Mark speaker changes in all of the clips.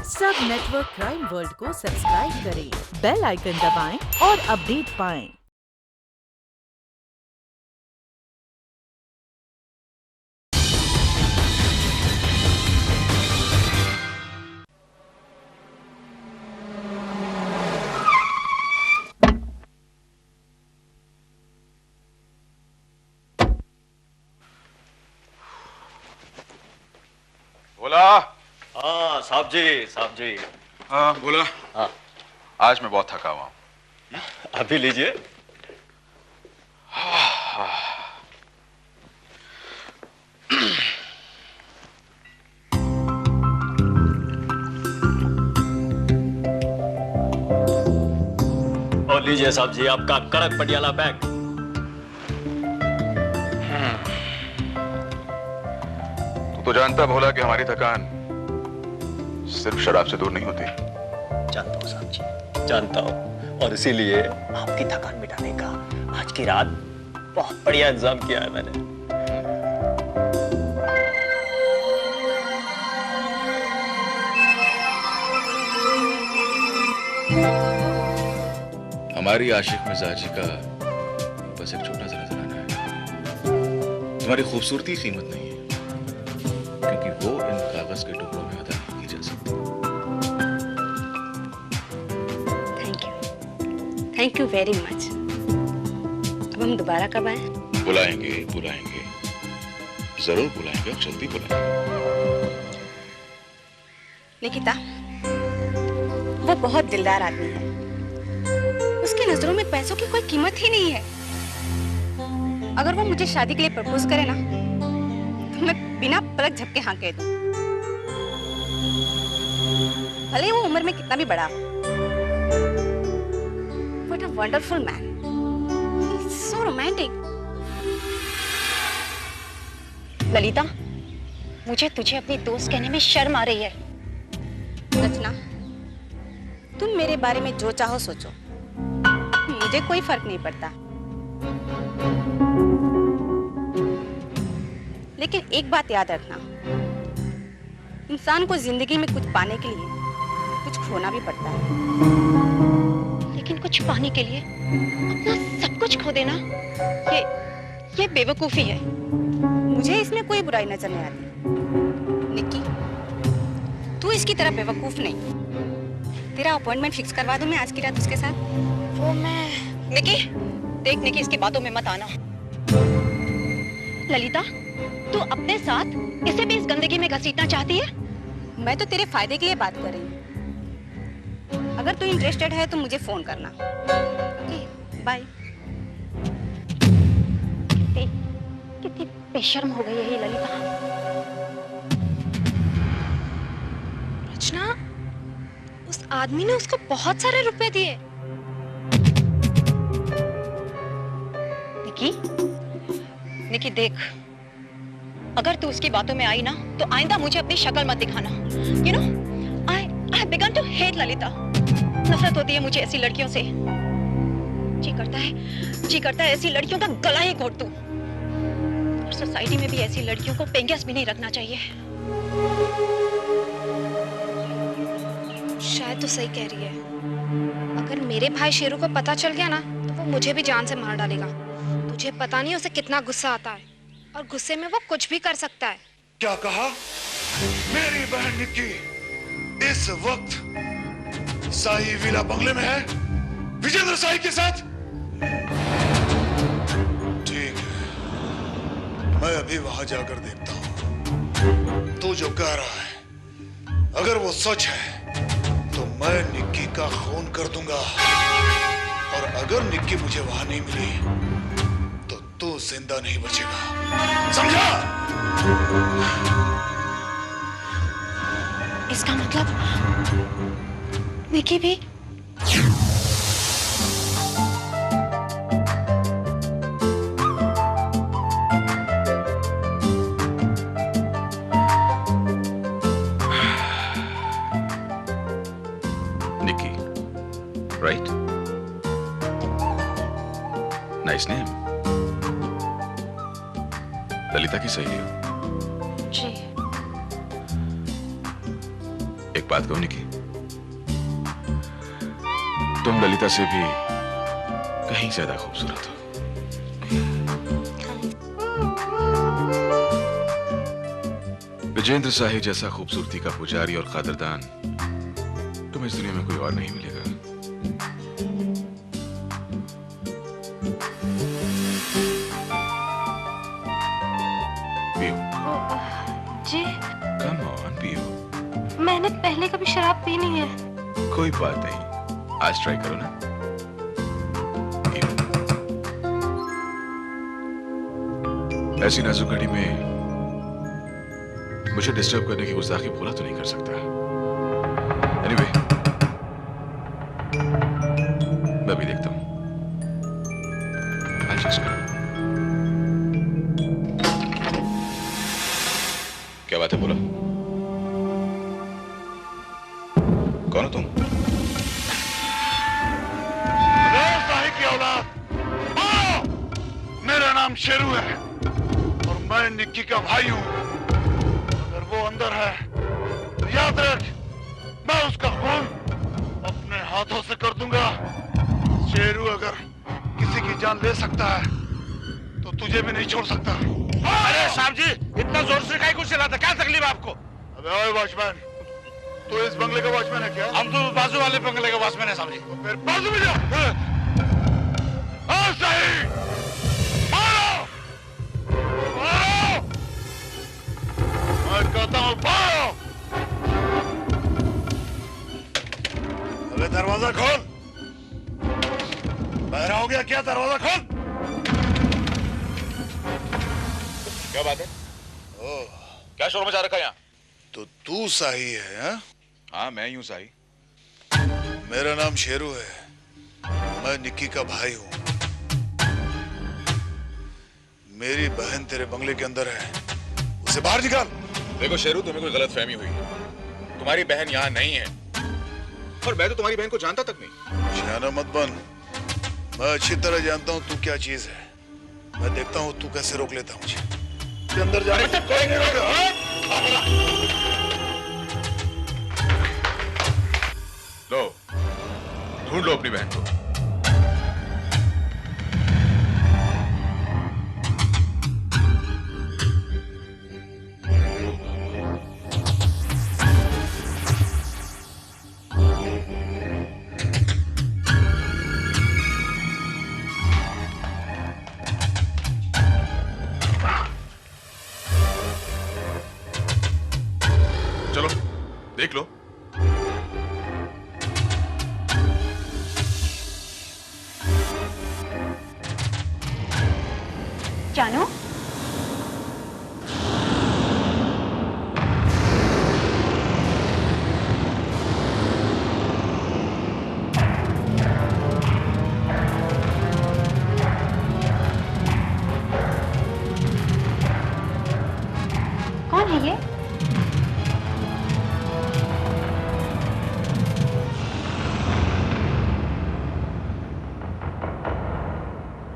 Speaker 1: सब network crime world को subscribe करें, बेल आइकन दबाएं और अपडेट पाएं।
Speaker 2: बोला।
Speaker 3: हाँ साहब जी।
Speaker 2: हाँ बोला।
Speaker 3: हाँ
Speaker 2: आज मैं बहुत थका हुआ हूँ।
Speaker 3: अभी लीजिए। और लीजिए साहब जी आपका कड़क पटियाला बैग।
Speaker 2: तू तो जानता भोला कि हमारी थकान सिर्फ शराब से दूर नहीं होती।
Speaker 3: जानता हूँ साहब जी, जानता हूँ, और इसीलिए आपकी थकान मिटाने का आज की रात बहुत बढ़िया इंतजाम किया है मैंने।
Speaker 2: हमारी आशिक मिजाजी का बस एक छोटा सा नजराना है। तुम्हारी खूबसूरती की कीमत नहीं है, क्योंकि वो इन कागज के टुकड़ों में अदा नहीं की जा सकती।
Speaker 4: Thank you very much. अब हम दोबारा कब आए?
Speaker 2: बुलाएंगे, जरूर बुलाएंगे, जल्दी बुलाएंगे।
Speaker 4: निकिता, वो बहुत दिलदार आदमी है। उसकी नजरों में पैसों की कोई कीमत ही नहीं है। अगर वो मुझे शादी के लिए प्रपोज करे ना, तो मैं बिना पलक झपके हाँ कह दूं। भले ही वो उम्र में कितना भी बड़ा हो। What a wonderful man. He's so romantic.
Speaker 5: Lalita, मुझे तुझे अपनी दोस्त कहने में शर्म आ रही है।
Speaker 4: रचना, तुम मेरे बारे में जो चाहो सोचो, मुझे कोई फर्क नहीं पड़ता। लेकिन एक बात याद रखना, इंसान को जिंदगी में कुछ पाने के लिए कुछ खोना भी पड़ता है।
Speaker 5: लेकिन कुछ पाने के लिए अपना सब कुछ खो देना, ये बेवकूफी है।
Speaker 4: मुझे इसमें कोई बुराई नजर नहीं आती। निक्की, तू इसकी तरह बेवकूफ नहीं। तेरा अपॉइंटमेंट फिक्स करवा दूं मैं आज की रात उसके साथ?
Speaker 5: वो मैं निकी, देख निकी, इसकी बातों में मत आना। ललिता, तू अपने साथ इसे भी इस गंदगी में घसीटना चाहती है?
Speaker 4: मैं तो तेरे फायदे के लिए बात कर रही हूँ। अगर तू इंटरेस्टेड है तो मुझे फोन करना। Okay, bye.
Speaker 5: कितनी बेशर्म हो गई है ये ललिता।
Speaker 6: रचना, उस आदमी ने उसको बहुत सारे रुपए दिए।
Speaker 5: निकी देख, अगर तू उसकी बातों में आई ना, तो आइंदा मुझे अपनी शक्ल मत दिखाना। You know, I have begun to hate Lalita. नफरत होती है मुझे ऐसी लड़कियों से। जी करता है ऐसी लड़कियों का गला ही घोट दूं। और सोसाइटी में भी ऐसी लड़कियों को पेंगेस भी नहीं रखना चाहिए।
Speaker 6: शायद तो सही कह रही है। अगर मेरे भाई शेरू को पता चल गया ना, तो वो मुझे भी जान से मार डालेगा। तुझे पता नहीं उसे कितना गुस्सा आता है, और गुस्से में वो कुछ भी कर सकता है।
Speaker 7: क्या कहा? मेरी बहन निक्की इस वक्त साई विला बंगले में है विजेंद्र साई के साथ। ठीक है, मैं अभी वहां जाकर देखता हूं। तू जो कह रहा है अगर वो सच है तो मैं निक्की का खून कर दूंगा, और अगर निक्की मुझे वहां नहीं मिली तो तू जिंदा नहीं बचेगा, समझा?
Speaker 5: इसका मतलब निकी भी
Speaker 2: Niki, right? Nice name. Lalita की सहेली हो?
Speaker 6: जी।
Speaker 2: एक बात कहूं निकी, तुम ललिता से भी कहीं ज्यादा खूबसूरत हो। विजेंद्र शाही जैसा खूबसूरती का पुजारी और खातिरदान तुम्हें इस दुनिया में कोई और नहीं मिलेगा। पियो।
Speaker 6: जी
Speaker 2: कम ऑन पियो।
Speaker 6: मैंने पहले कभी शराब पी नहीं है।
Speaker 2: कोई बात नहीं, आज ट्राई करो ना। पियो। ऐसी नाजुक घड़ी में मुझे डिस्टर्ब करने की गुस्ताखी भूला तो नहीं कर सकता। एनीवे, मैं भी देखता हूं। क्या बात है, बोलो। कौन हो तुम?
Speaker 7: शाही की औलाद, मेरा नाम शेरू है और मैं निक्की का भाई हूं। अगर वो अंदर है तो याद रख, मैं उसका खून अपने हाथों से कर दूंगा। शेरू अगर किसी की जान ले सकता है तो तुझे भी नहीं छोड़ सकता।
Speaker 8: अरे साहब जी, इतना जोर से काहे को चिल्लाते? क्या तकलीफ है आपको?
Speaker 7: अबे ओए वॉचमैन, तू इस बंगले का वॉचमैन है क्या?
Speaker 8: हम तो बाजू वाले बंगले के वॉचमैन है साहब जी।
Speaker 7: तो फिर बाजू में जा। हाँ सही, मारो मारो, मैं कहता हूँ मारो। अबे दरवाजा खोल। बहरा हो गया क्या? दरवाजा खोल।
Speaker 2: क्या बात है?
Speaker 7: ओह,
Speaker 2: क्या शोर मचा रखा है यहाँ?
Speaker 7: तो तू शाही है? हाँ?
Speaker 2: हाँ, मैं ही हूँ शाही।
Speaker 7: मेरा नाम शेरू है, मैं निक्की का भाई हूँ। मेरी बहन तेरे बंगले के अंदर है, उसे बाहर निकाल।
Speaker 2: देखो शेरू, तुम्हें कोई गलतफहमी हुई है। तुम्हारी बहन यहाँ नहीं है और मैं तो तुम्हारी बहन को जानता तक नहीं।
Speaker 7: शाना मत बन, मैं अच्छी तरह जानता हूँ तू क्या चीज है। मैं देखता हूँ तू कैसे रोक लेता मुझे। के अंदर जाने से कोई नहीं रोकेगा।
Speaker 2: लो, ढूंढ लो अपनी बहन को। चलो देख लो।
Speaker 5: जानू, कौन है ये?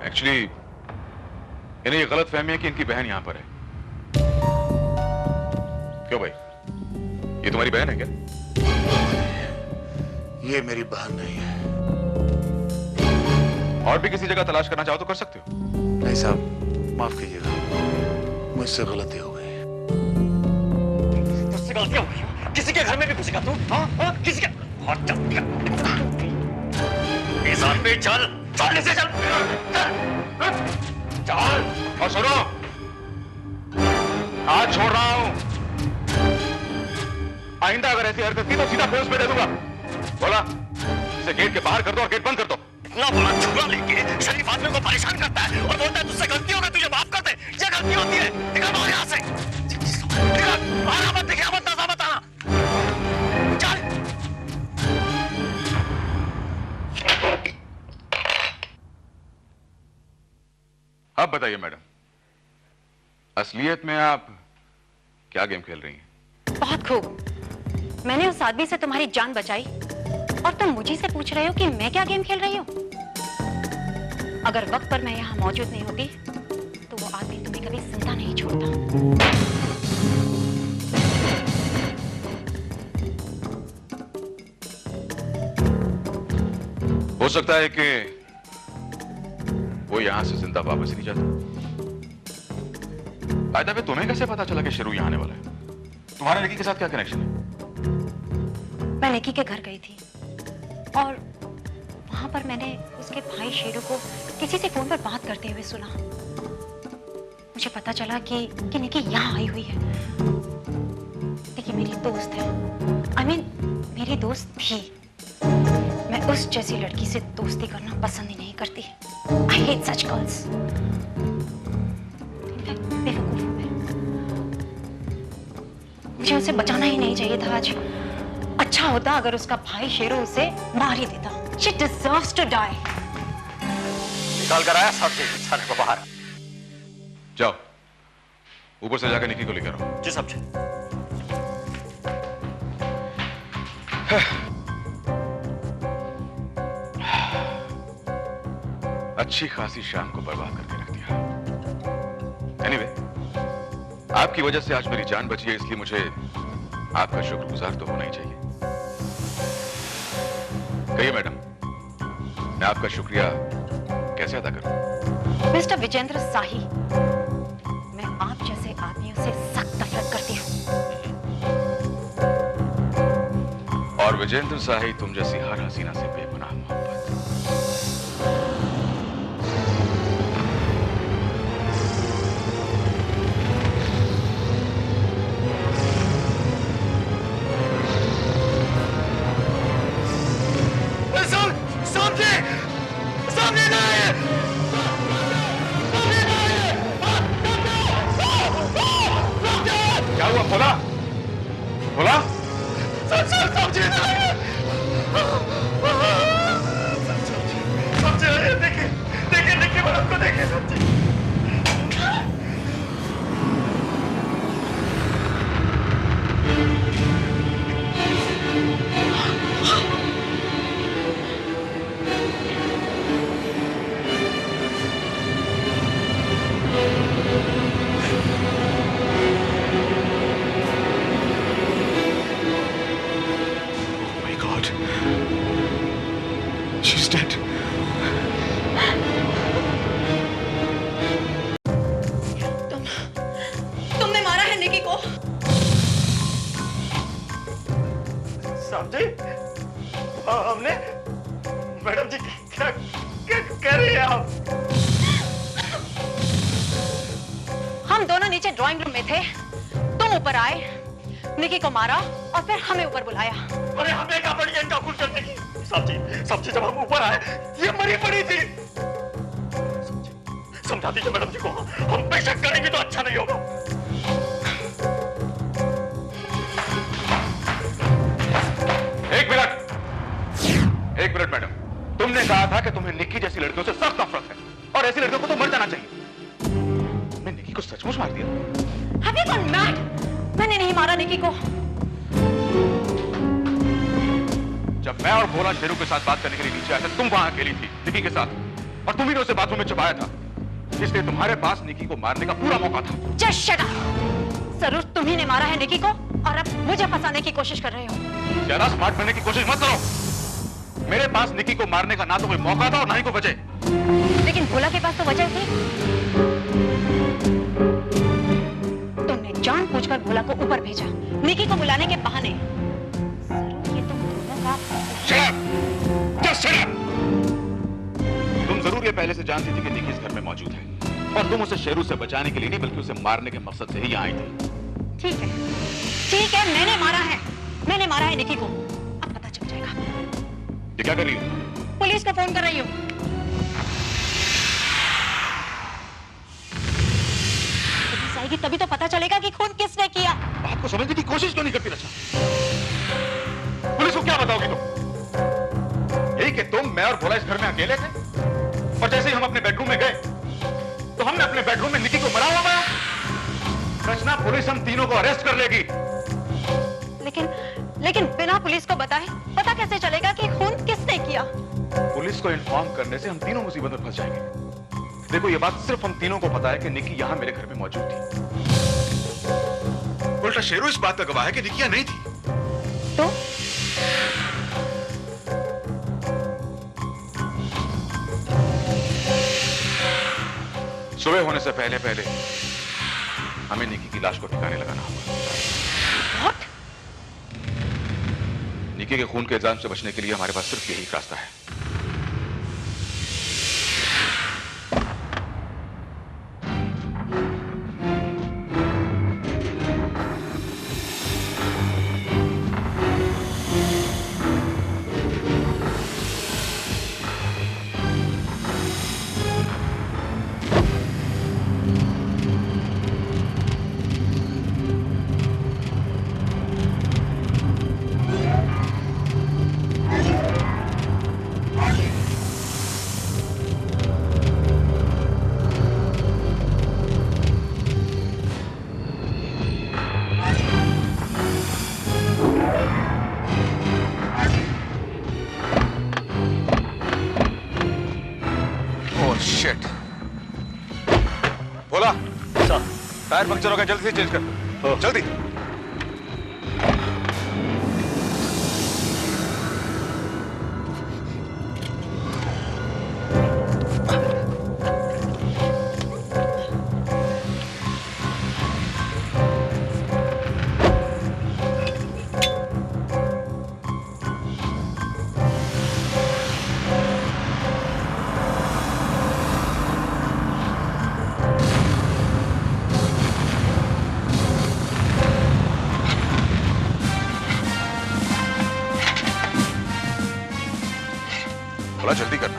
Speaker 2: एक्चुअली इन्हें ये गलत फहमी है कि इनकी बहन यहां पर है। क्यों भाई, ये तुम्हारी बहन है क्या?
Speaker 7: ये मेरी बहन नहीं है।
Speaker 2: और भी किसी जगह तलाश करना चाहो तो कर सकते हो।
Speaker 7: नहीं साहब, माफ कीजिएगा, मुझसे गलती हो गई।
Speaker 3: तुझसे गलती हो गई? किसी के घर में भी घुसेगा तू? हाँ हाँ, किसी के? और चल इस आदमी, चल चल से चल चल।
Speaker 2: और सुनो, आज छोड़ रहा हूं, आइंदा अगर ऐसी हरकत की तो सीधा पुलिस में दे दूंगा। बोला, इसे गेट के बाहर कर दो और गेट बंद कर दो।
Speaker 3: इतना बड़ा झूला लेके शरीफ आदमी को परेशान करता है और बोलता है तुझसे गलती हो गई, तुझे माफ कर दे। ये गलती होती है। निकल बाहर यहाँ से। निकल, आना मत, दिखे मत, नजर मत आना। चल।
Speaker 2: अब बताइए मैडम, असलियत में आप क्या गेम खेल रही हैं?
Speaker 5: बहुत खूब। मैंने उस आदमी से तुम्हारी जान बचाई और तुम मुझे से पूछ रहे हो कि मैं क्या गेम खेल रही हूँ? अगर वक्त पर मैं यहाँ मौजूद नहीं होती तो वो आदमी तुम्हें कभी जिंदा नहीं छोड़ता।
Speaker 2: सकता है कि वो यहां से जिंदा वापस नहीं जाता। बाय तुम्हें कैसे पता चला कि शेरू यहां आने वाला है? तुम्हारे निकी के साथ क्या कनेक्शन है?
Speaker 5: मैं निकी के घर गई थी और वहां पर मैंने उसके भाई शेरू को किसी से फोन पर बात करते हुए सुना। मुझे पता चला कि निकी यहाँ आई हुई है। निकी मेरी दोस्त है, मेरी दोस्त थी। मैं उस जैसी लड़की से दोस्ती करना पसंद ही नहीं करती। I hate such girls. बेवकूफ हूं मैं। मुझे उसे बचाना ही नहीं चाहिए था आज। अच्छा होता अगर उसका भाई शेरू उसे मार ही देता। She deserves to die.
Speaker 3: निकाल कर आया साहब सारे को बाहर।
Speaker 2: जाओ ऊपर से जाकर निकी को लेकर आओ।
Speaker 3: जी साहब जी।
Speaker 2: अच्छी खासी शाम को बर्बाद करके रख दिया। एनीवे, आपकी वजह से आज मेरी जान बची है, इसलिए मुझे आपका शुक्रगुजार तो होना ही चाहिए। कहिए मैडम, मैं आपका शुक्रिया कैसे अदा करूं?
Speaker 5: मिस्टर विजेंद्र शाही, मैं आप जैसे आदमियों से सख्त नफरत करती हूँ।
Speaker 2: और विजेंद्र शाही तुम जैसी हर हसीना से बेगुनाह मोहब्बत। क्या हुआ? बोला बोला।
Speaker 3: समझे देखिए देखिए देखिए मैडम को देखिए समझे।
Speaker 2: She's dead.
Speaker 5: तुमने मारा है निकी को?
Speaker 3: समझे? हमने मैडम जी क्या क्या कह रही हैं आप?
Speaker 5: हम दोनों नीचे ड्राइंग रूम में थे, तुम ऊपर आए, निकी को मारा और फिर हमें ऊपर बुलाया।
Speaker 3: अरे हमें क्या पड़ी है इनका खून करने की? सब्जी जब हम ऊपर आए ये मरी पड़ी थी। समझा दीजिए मैडम जी को, हम बेशक करेंगे तो अच्छा नहीं होगा।
Speaker 2: एक मिनट मैडम, तुमने कहा था कि तुम्हें निक्की जैसी लड़कियों से सख्त नफरत है और ऐसी लड़कियों को तो मर जाना चाहिए। तुमने निक्की को सचमुच मार दिया?
Speaker 5: Have you gone mad? मैंने नहीं मारा निकी को।
Speaker 2: जब मैं और भोला शेरू के साथ बात करने के लिए नीचे आया था, तुम वहां अकेली थी निकी के साथ, और तुम ही ने उसे बाथरूम में छुपाया था, इसलिए तुम्हारे पास निकी को मारने का पूरा मौका था।
Speaker 5: Just shut up! जरूर तुम्ही ने मारा है निकी को और अब मुझे फंसाने की कोशिश कर रहे हो।
Speaker 2: ज्यादा स्मार्ट बनने की कोशिश मत करो। मेरे पास निकी को मारने का ना तो कोई मौका था और ना ही कोई वजह।
Speaker 5: लेकिन भोला के पास तो वजह थी। तुमने जानबूझकर भोला को ऊपर भेजा निकी को बुलाने के बहाने। ये तुम दोनों का
Speaker 2: Shut up! Just shut up! तुम जरूर ये पहले से जानती थी कि निकी इस घर में मौजूद है और तुम उसे शेरू से बचाने के लिए नहीं बल्कि उसे मारने के मकसद से ही यहाँ आई थी।
Speaker 5: ठीक है, मैंने मारा है निकी को। अब पता चल जाएगा।
Speaker 2: ये क्या कर रही हो?
Speaker 5: पुलिस को फोन कर रही हूँ। पुलिस आएगी तभी तो पता चलेगा कि खून किसने किया।
Speaker 2: बात को समझने की कोशिश क्यों नहीं करती रचा? पुलिस को क्या बताओगी तुम? यही कि तुम, मैं और भोला इस घर में अकेले थे और जैसे ही हम अपने बेडरूम में गए तो हमने अपने बेडरूम में निकी को मरा हुआ पाया। रचना, पुलिस हम तीनों को अरेस्ट कर लेगी।
Speaker 5: लेकिन बिना पुलिस को बताए पता कैसे चलेगा कि खून किसने किया?
Speaker 2: पुलिस को इन्फॉर्म करने से हम तीनों मुसीबत में फंस जाएंगे। देखो, ये बात सिर्फ हम तीनों को पता है कि निकी यहाँ मेरे घर में मौजूद थी। उल्टा शेरू इस बात का गवाह है कि निकी यहाँ नहीं थी।
Speaker 5: तो
Speaker 2: सुबह होने से पहले पहले हमें निकी की लाश को ठिकाने लगाना होगा।
Speaker 5: What?
Speaker 2: निकी के खून के इल्जाम से बचने के लिए हमारे पास सिर्फ यही रास्ता है। शिट। बोला टायर पंक्चर हो गया, जल्दी से चेंज कर। जल्दी। बोला जल्दी करना।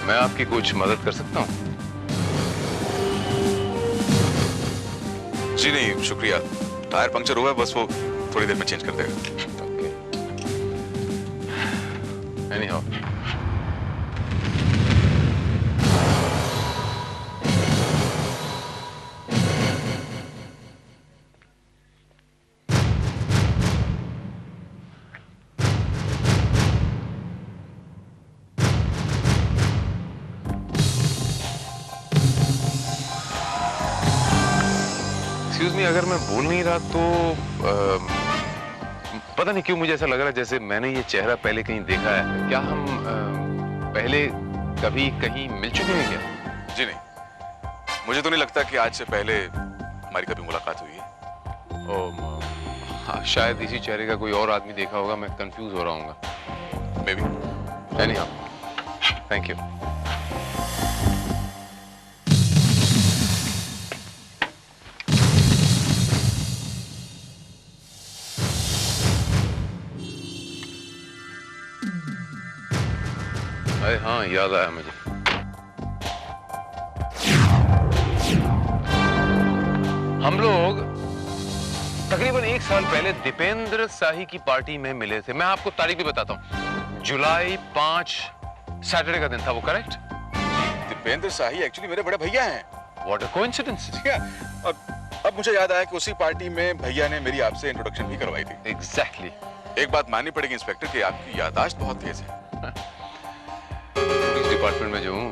Speaker 9: मैं आपकी कुछ मदद कर सकता हूँ?
Speaker 2: जी नहीं शुक्रिया, टायर पंक्चर हुआ है, बस वो थोड़ी देर में चेंज कर देगा।
Speaker 9: Anyhow. एक्सक्यूज मी, अगर मैं बोल नहीं रहा तो पता नहीं क्यों मुझे ऐसा लग रहा है जैसे मैंने ये चेहरा पहले कहीं देखा है। क्या हम पहले कभी कहीं मिल चुके हैं क्या?
Speaker 2: जी नहीं, मुझे तो नहीं लगता कि आज से पहले हमारी कभी मुलाकात हुई है।
Speaker 9: हाँ, शायद इसी चेहरे का कोई और आदमी देखा होगा, मैं कंफ्यूज हो रहा हूँ।
Speaker 2: May be.
Speaker 9: Anyhow, thank you. अरे हाँ, याद आया मुझे। हम लोग तकरीबन 1 साल पहले दीपेंद्र शाही की पार्टी में मिले थे। मैं आपको तारीख भी बताता हूँ, जुलाई 5 सैटरडे का दिन था वो, करेक्ट?
Speaker 2: दीपेंद्र शाही एक्चुअली मेरे बड़े भैया हैं।
Speaker 9: What a coincidence.
Speaker 2: अब मुझे याद आया कि उसी पार्टी में भैया ने मेरी आपसे इंट्रोडक्शन भी करवाई थी।
Speaker 9: एग्जैक्टली।
Speaker 2: एक बात माननी पड़ेगी इंस्पेक्टर कि आपकी याददाश्त बहुत तेज है।
Speaker 9: पुलिस डिपार्टमेंट में जो हूँ,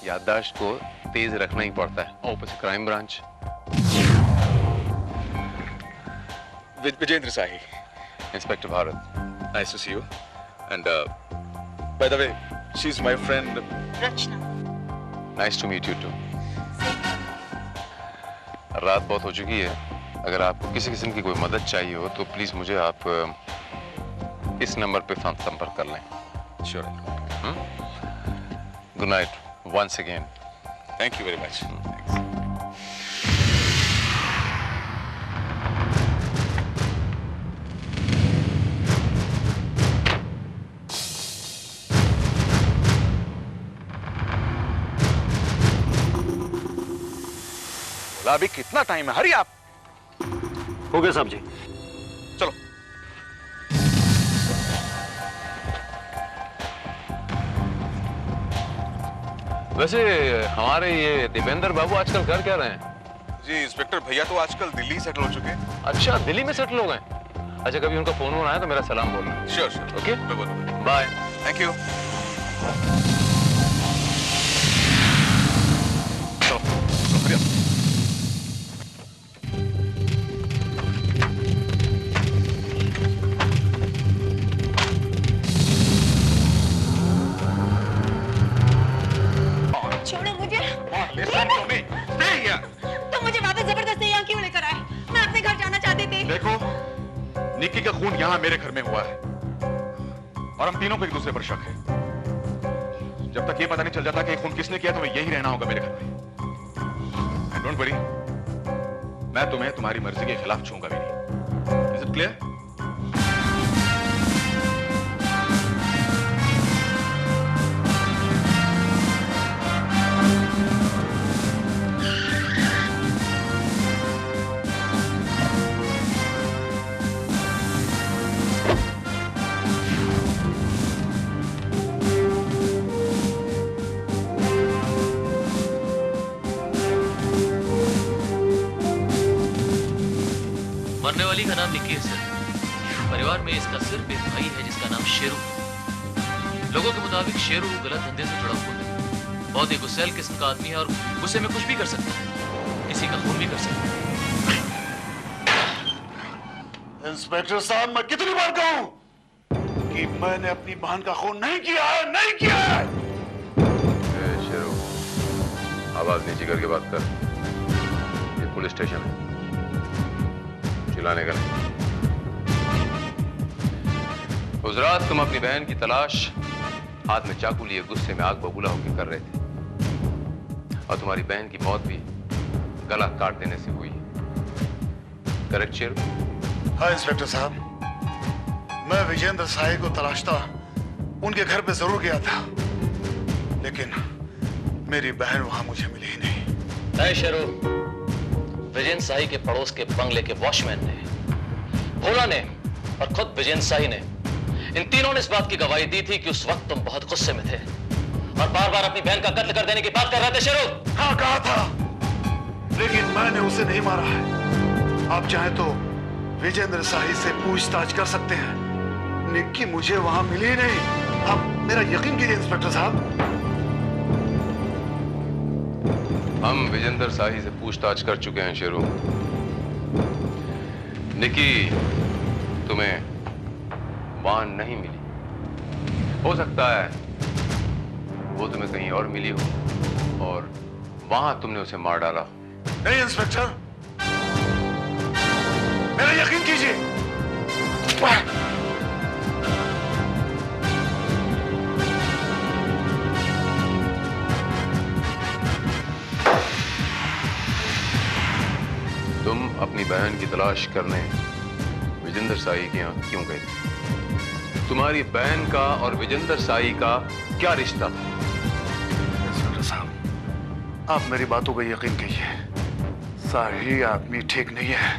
Speaker 9: याददाश्त को तेज रखना ही पड़ता है। ऊपर से crime branch.
Speaker 2: Vijendra Shahi,
Speaker 9: inspector Bharat.
Speaker 2: Nice to see you, and by the way she is my friend
Speaker 5: Rachna.
Speaker 9: Nice to meet you too. रात बहुत हो चुकी है, अगर आपको किसी किस्म की कोई मदद चाहिए हो तो प्लीज मुझे आप इस नंबर पे संपर्क कर लें।
Speaker 2: Sure.
Speaker 9: Good night once again.
Speaker 2: Thank you very much. अभी कितना टाइम है, हरी आप।
Speaker 3: हो गया साहब जी।
Speaker 2: चलो।
Speaker 9: वैसे हमारे ये दीपेंद्र बाबू आजकल कर क्या रहे हैं?
Speaker 2: जी इंस्पेक्टर भैया तो आजकल दिल्ली सेटल हो चुके हैं।
Speaker 9: अच्छा, दिल्ली में सेटल हो गए? अच्छा, कभी उनका फोन आया तो मेरा सलाम बोलना।
Speaker 2: Sure sure.
Speaker 9: ओके,
Speaker 2: बिल्कुल।
Speaker 9: बाय।
Speaker 2: Thank you. चलो, शुक्रिया। मेरे घर में हुआ है और हम तीनों को एक दूसरे पर शक है। जब तक ये पता नहीं चल जाता कि खून किसने किया, तुम्हें यही रहना होगा मेरे घर में। एंड डोंट वरी, मैं तुम्हें तुम्हारी मर्जी के खिलाफ छूंगा भी नहीं। Is it clear?
Speaker 10: मरने वाली का नाम निकी है सर। परिवार में इसका सिर्फ एक भाई है जिसका नाम शेरू। लोगों के मुताबिक शेरू गलत धंधे से जुड़ा हुआ है। बहुत ही गुस्सैल किस्म का आदमी है और गुस्से में कुछ भी कर सकता है, किसी का खून भी कर सकता है।
Speaker 7: इंस्पेक्टर साहब, मैं कितनी बार कहूं कि मैंने अपनी बहन का खून नहीं किया है, नहीं किया है।
Speaker 9: शेरू, आवाज नीचे करके बात कर। ये पुलिस स्टेशन है, चिल्लाने का नहीं। उस रात तुम अपनी बहन की तलाश हाथ में चाकू लिए गुस्से में आग बबूला होकर कर रहे थे और तुम्हारी बहन की मौत भी गला काट देने से हुई। करेक्ट शेरू?
Speaker 7: हाँ इंस्पेक्टर साहब, मैं विजेंद्र साही को तलाशता उनके घर पे जरूर गया था, लेकिन मेरी बहन वहां मुझे मिली ही नहीं।
Speaker 10: शेरू, विजेंद्र साही के पड़ोस के बंगले के वॉचमैन ने, भोला ने और खुद विजेंद्र साही ने, इन तीनों ने इस बात की गवाही दी थी कि उस वक्त तुम बहुत गुस्से में थे और बार बार अपनी बहन का कत्ल कर देने की बात कर रहे थे। शेरू,
Speaker 7: हाँ कहा था, लेकिन मैंने उसे नहीं मारा है। आप चाहे तो विजेंद्र साही से पूछताछ कर सकते हैं। निक्की मुझे वहां मिली नहीं। आप मेरा यकीन कीजिए इंस्पेक्टर साहब।
Speaker 9: हम विजेंद्र साही से पूछताछ कर चुके हैं शेरू। निकी तुम्हें वहां नहीं मिली। हो सकता है वो तुम्हें कहीं और मिली हो और वहां तुमने उसे मार डाला।
Speaker 7: नहीं इंस्पेक्टर, मेरा यकीन कीजिए।
Speaker 9: तुम अपनी बहन की तलाश करने विजेंद्र साही के यहाँ क्यों गए? तुम्हारी बहन का और विजेंद्र साही का क्या रिश्ता था?
Speaker 7: इंस्पेक्टर साहब, आप मेरी बातों पर यकीन कीजिए। साही आदमी ठीक नहीं है।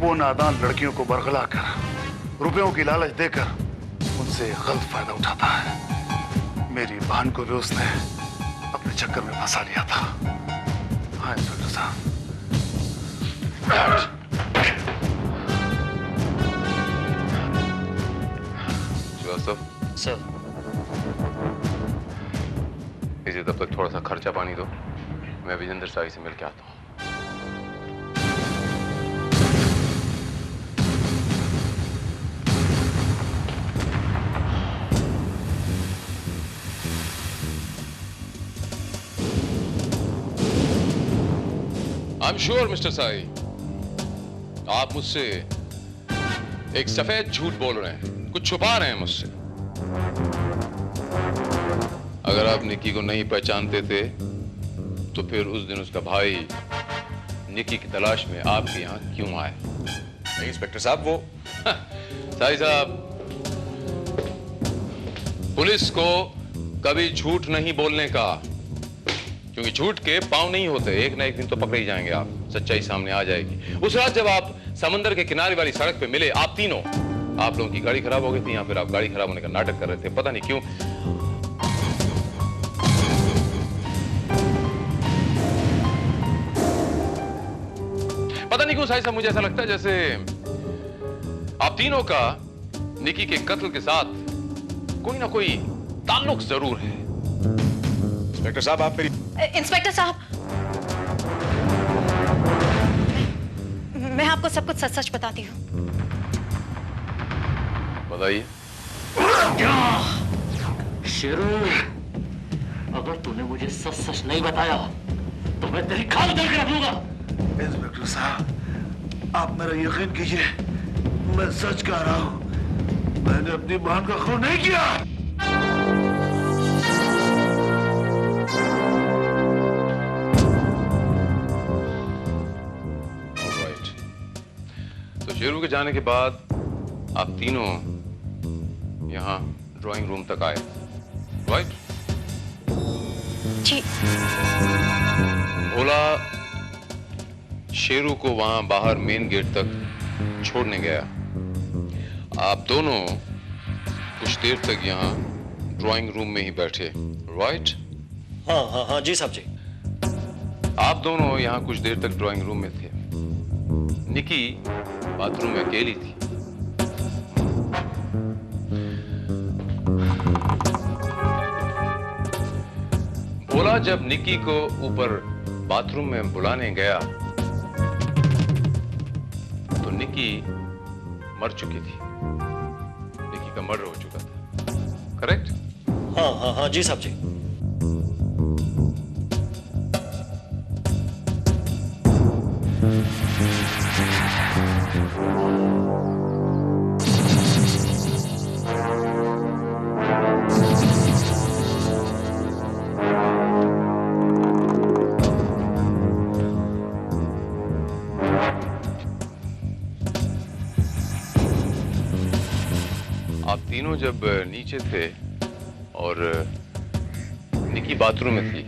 Speaker 7: वो नादान लड़कियों को बरगला कर रुपयों की लालच देकर उनसे गलत फायदा उठाता है। मेरी बहन को भी उसने अपने चक्कर में फंसा लिया था। हाँ इंस्पेक्टर साहब।
Speaker 10: सर,
Speaker 9: इसे तब तक थोड़ा सा खर्चा पानी दो, मैं विजेंद्र साही से मिल के आता हूँ। आई एम श्योर मिस्टर साही, आप मुझसे एक सफेद झूठ बोल रहे हैं, कुछ छुपा रहे हैं मुझसे। अगर आप निकी को नहीं पहचानते थे तो फिर उस दिन उसका भाई निकी की तलाश में आपके यहाँ क्यों आए?
Speaker 2: नहीं इंस्पेक्टर साहब, वो
Speaker 9: साही साहब, पुलिस को कभी झूठ नहीं बोलने का, क्योंकि झूठ के पांव नहीं होते। एक ना एक दिन तो पकड़े ही जाएंगे आप, सच्चाई सामने आ जाएगी। उस रात जब आप समंदर के किनारे वाली सड़क पे मिले, आप तीनों, आप लोगों की गाड़ी खराब हो गई थी या फिर आप गाड़ी खराब होने का नाटक कर रहे थे, पता नहीं क्यों। पता नहीं क्यों साहिब साहब, मुझे ऐसा लगता है जैसे आप तीनों का निकी के कत्ल के साथ कोई ना कोई ताल्लुक जरूर है।
Speaker 2: इंस्पेक्टर साहब, आप मेरी
Speaker 5: इंस्पेक्टर साहब, मैं आपको सब कुछ सच सच बताती हूँ।
Speaker 9: बताइए।
Speaker 10: शेरू, अगर तूने मुझे सच सच नहीं बताया तो मैं तेरी खाल उधर के रख लूंगा।
Speaker 7: इंस्पेक्टर साहब, आप मेरा यकीन कीजिए, मैं सच कह रहा हूँ।
Speaker 8: मैंने अपनी बहन का खून नहीं किया।
Speaker 9: Alright. तो शेरू के जाने के बाद आप तीनों यहाँ ड्राइंग रूम तक आए, राइट?
Speaker 5: जी।
Speaker 9: भोला शेरू को वहां बाहर मेन गेट तक छोड़ने गया। आप दोनों कुछ देर तक यहाँ ड्राइंग रूम में ही बैठे, राइट?
Speaker 10: हाँ हाँ हाँ जी साहब जी।
Speaker 9: आप दोनों यहाँ कुछ देर तक ड्राइंग रूम में थे। निकी बाथरूम में अकेली थी। भोला जब निकी को ऊपर बाथरूम में बुलाने गया तो निकी मर चुकी थी। निकी का मर्डर हो चुका था, करेक्ट?
Speaker 10: हाँ हाँ हाँ जी साहब जी।
Speaker 9: आप तीनों जब नीचे थे और निकी बाथरूम में थी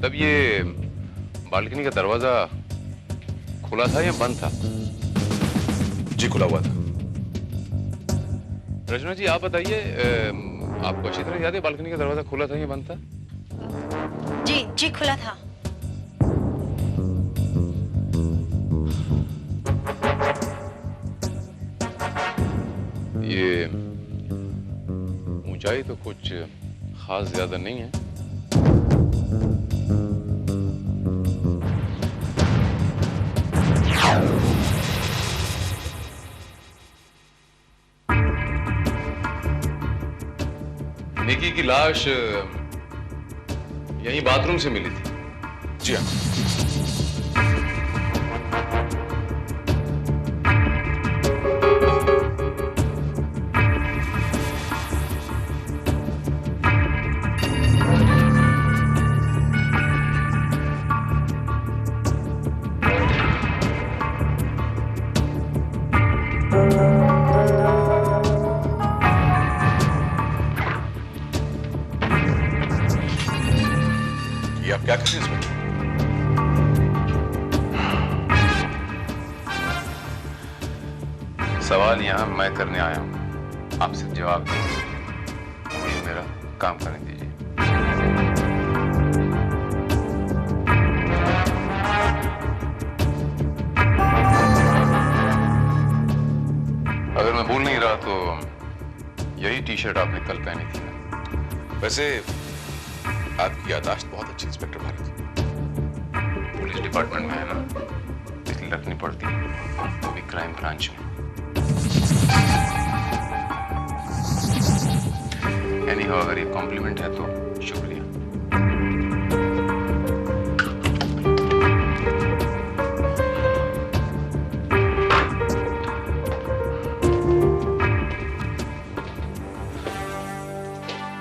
Speaker 9: तब ये बालकनी का दरवाजा खुला था या बंद था?
Speaker 2: जी खुला हुआ था।
Speaker 9: रचना जी आप बताइए, आपको अच्छी तरह याद है बालकनी का दरवाजा खुला था या बंद था?
Speaker 5: जी जी खुला था।
Speaker 9: ये ऊंचाई तो कुछ खास ज्यादा नहीं है। निकी की लाश यहीं बाथरूम से मिली थी।
Speaker 2: जी हाँ। आप क्या कर रहे हैं इसमें?
Speaker 9: सवाल यहां मैं करने आया हूं, आप सिर्फ जवाब दीजिए। मुझे मेरा काम करने दीजिए। अगर मैं भूल नहीं रहा तो यही टी शर्ट आपने कल पहनी थी ना?
Speaker 2: वैसे आपकी याददाश्त बहुत अच्छी इंस्पेक्टर भारत।
Speaker 9: पुलिस डिपार्टमेंट में है ना, इसलिए रखनी पड़ती है, वो भी क्राइम ब्रांच में। एनीहाउ अगर ये कॉम्प्लीमेंट है तो शुक्रिया।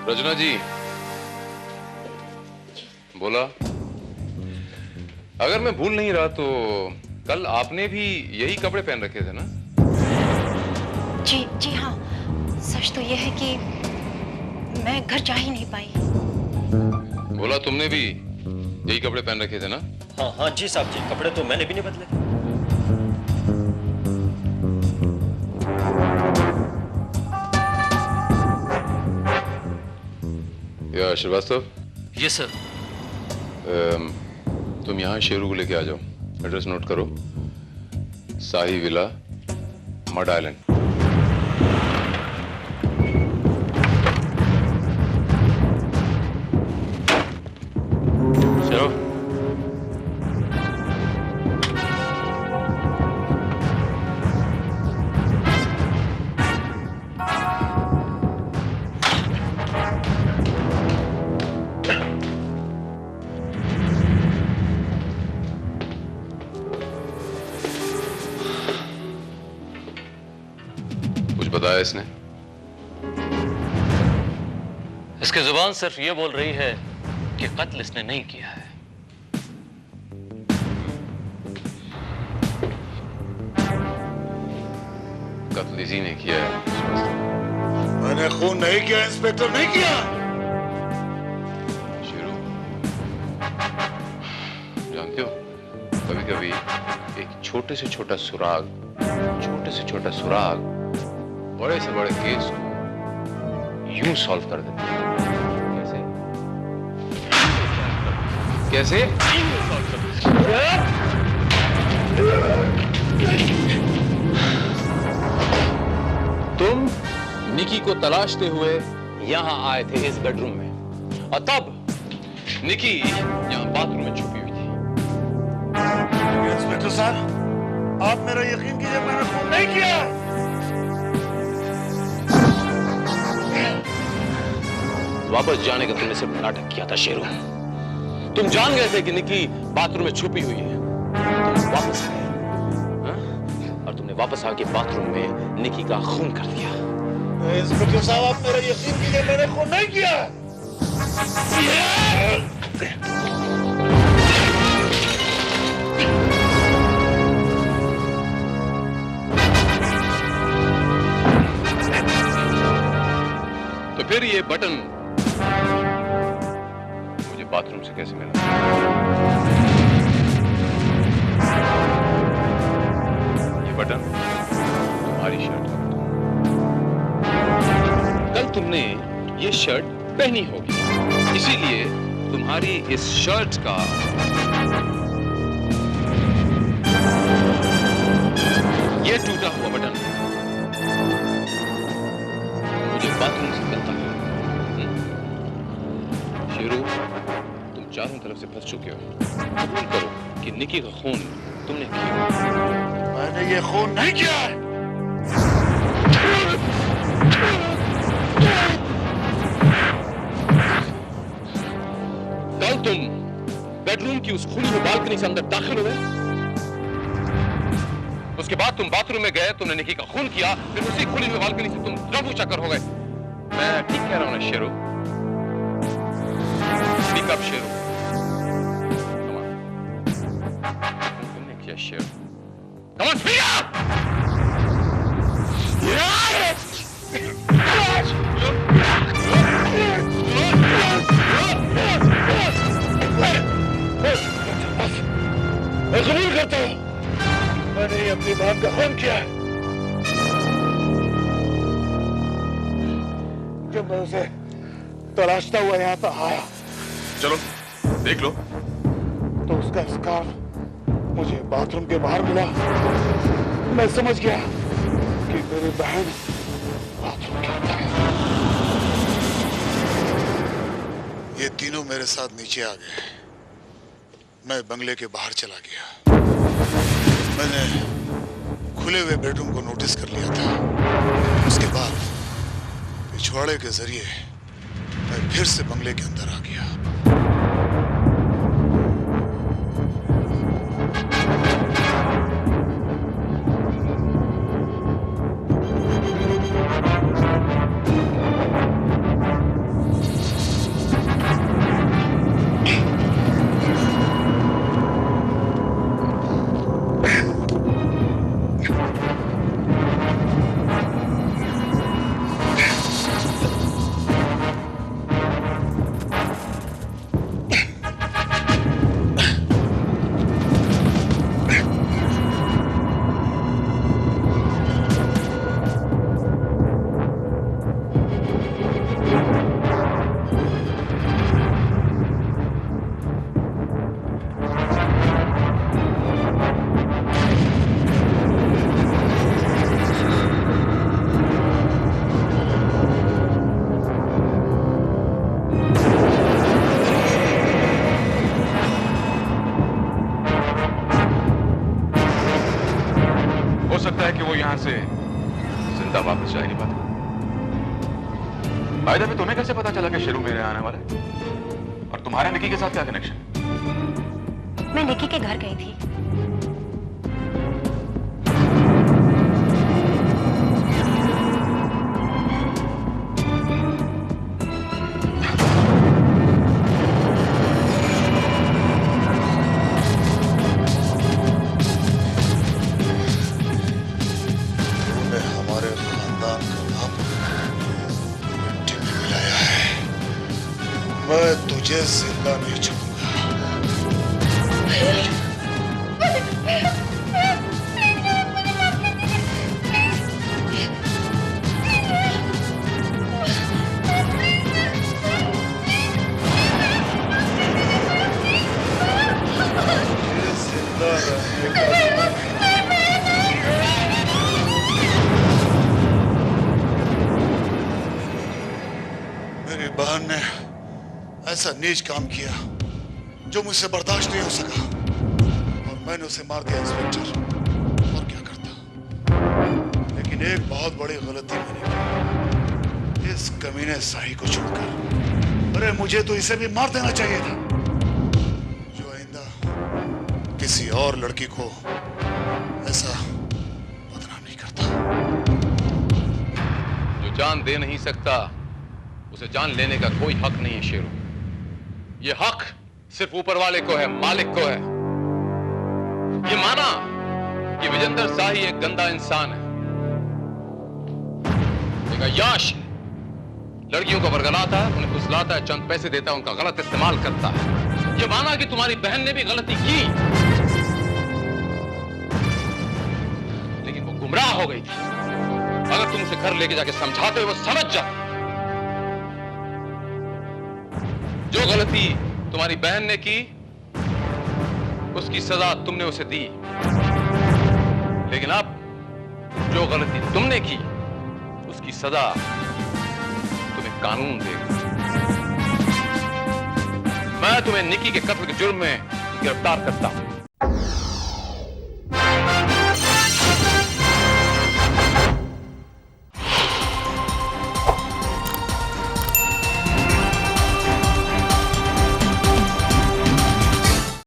Speaker 9: रचना जी, बोला अगर मैं भूल नहीं रहा तो कल आपने भी यही कपड़े पहन रखे थे ना?
Speaker 5: जी जी हाँ, सच तो यह है कि मैं घर जा ही नहीं पाई।
Speaker 9: बोला तुमने भी यही कपड़े पहन रखे थे ना?
Speaker 10: हाँ हाँ जी साहब जी, कपड़े तो मैंने भी नहीं बदले थे।
Speaker 9: या श्रीवास्तव?
Speaker 10: Yes sir.
Speaker 9: तुम यहाँ शेरू को लेके आ जाओ। एड्रेस नोट करो, शाही विला, मड आइलैंड। चलो। इसने?
Speaker 10: इसकी जुबान सिर्फ ये बोल रही है कि कत्ल इसने नहीं किया है।
Speaker 9: कत्ल इसी ने किया है।
Speaker 7: मैंने खून नहीं किया इंस्पेक्टर, नहीं किया।
Speaker 9: शेरू, जानते हो कभी कभी एक छोटे से छोटा सुराग बड़े से बड़े केस को यूं सॉल्व कर देता है। कैसे? तुम निकी को तलाशते हुए यहां आए थे इस बेडरूम में, और तब निकी यहां बाथरूम में छुपी हुई थी।
Speaker 7: इंस्पेक्टर साहब, आप मेरा यकीन कीजिए, मैंने खून नहीं किया।
Speaker 10: वापस जाने का तुमने सिर्फ नाटक किया था शेरू। तुम जान गए थे कि निकी बाथरूम में छुपी हुई है। तुम वापस आए, हाँ? और तुमने वापस आके बाथरूम में निकी का खून कर दिया।
Speaker 7: इंस्पेक्टर साहब, आप मेरा यकीन कीजिए, मैंने खून नहीं किया।
Speaker 9: तो फिर ये बटन मुझे बाथरूम से कैसे मिला? ये बटन तुम्हारी शर्ट का बटन। कल तुमने ये शर्ट पहनी होगी, इसीलिए तुम्हारी इस शर्ट का ये टूटा हुआ बटन मुझे बाथरूम से मिलता है। शेरू, तुम चारों तरफ से फंस चुके हो। कबूल करो कि निकी का खून तुमने किया।
Speaker 7: मैंने ये खून नहीं किया है।
Speaker 9: कल तुम बेडरूम की उस खुली हुई बालकनी से अंदर दाखिल हुए, उसके बाद तुम बाथरूम में गए, तुमने निकी का खून किया, फिर उसी खुली हुई बालकनी से तुम रफू चक्कर हो गए। मैं ठीक कह रहा हूं ना Sheru? Speak up Sheru. Come on. तुमने किया Sheru. Come on, speak up!
Speaker 7: मैं कबूल करता हूं, मैंने अपनी बहन का खून किया है। जब मैं उसे तलाशता हुआ यहाँ तक आया,
Speaker 2: चलो देख लो।
Speaker 7: तो उसका स्कार्फ मुझे बाथरूम के बाहर मिला। मैं समझ गया कि मेरी बहन बाथरूम के अंदर है। ये तीनों मेरे साथ नीचे आ गए। मैं बंगले के बाहर चला गया। मैंने खुले हुए बेडरूम को नोटिस कर लिया था। उसके बाद पिछवाड़े के जरिए मैं फिर से बंगले के अंदर आ गया।
Speaker 2: से जिंदा वापस जा नहीं पाता। भाई दबे तुम्हें कैसे पता चला कि शेरू मेरे आने वाला है? और तुम्हारा निकी के साथ क्या कनेक्शन?
Speaker 4: मैं निकी के घर गई थी।
Speaker 7: मैं तुझे जिंदा नहीं छोड़ूंगा। जिंदा रहने का मेरी बहन ने ऐसा नीच काम किया जो मुझसे बर्दाश्त नहीं हो सका और मैंने उसे मार दिया इंस्पेक्टर। और क्या करता, लेकिन एक बहुत बड़ी गलती मैंने की, इस कमीने साही को छोड़कर। अरे मुझे तो इसे भी मार देना चाहिए था, जो आइंदा किसी और लड़की को ऐसा बदनाम नहीं करता।
Speaker 9: जो जान दे नहीं सकता उसे जान लेने का कोई हक नहीं है शेरू। ये हक सिर्फ ऊपर वाले को है, मालिक को है। ये माना कि विजेंद्र शाही एक गंदा इंसान है, एक अय्याश है, लड़कियों को बरगलाता है, उन्हें फुसलाता है, चंद पैसे देता है, उनका गलत इस्तेमाल करता है। ये माना कि तुम्हारी बहन ने भी गलती की, लेकिन वो गुमराह हो गई थी। अगर तुम उसे घर लेके जाके समझाते वो समझ जाती। जो गलती तुम्हारी बहन ने की उसकी सजा तुमने उसे दी, लेकिन अब जो गलती तुमने की उसकी सजा तुम्हें कानून देगा। मैं तुम्हें निकी के कत्ल के जुर्म में गिरफ्तार करता हूं।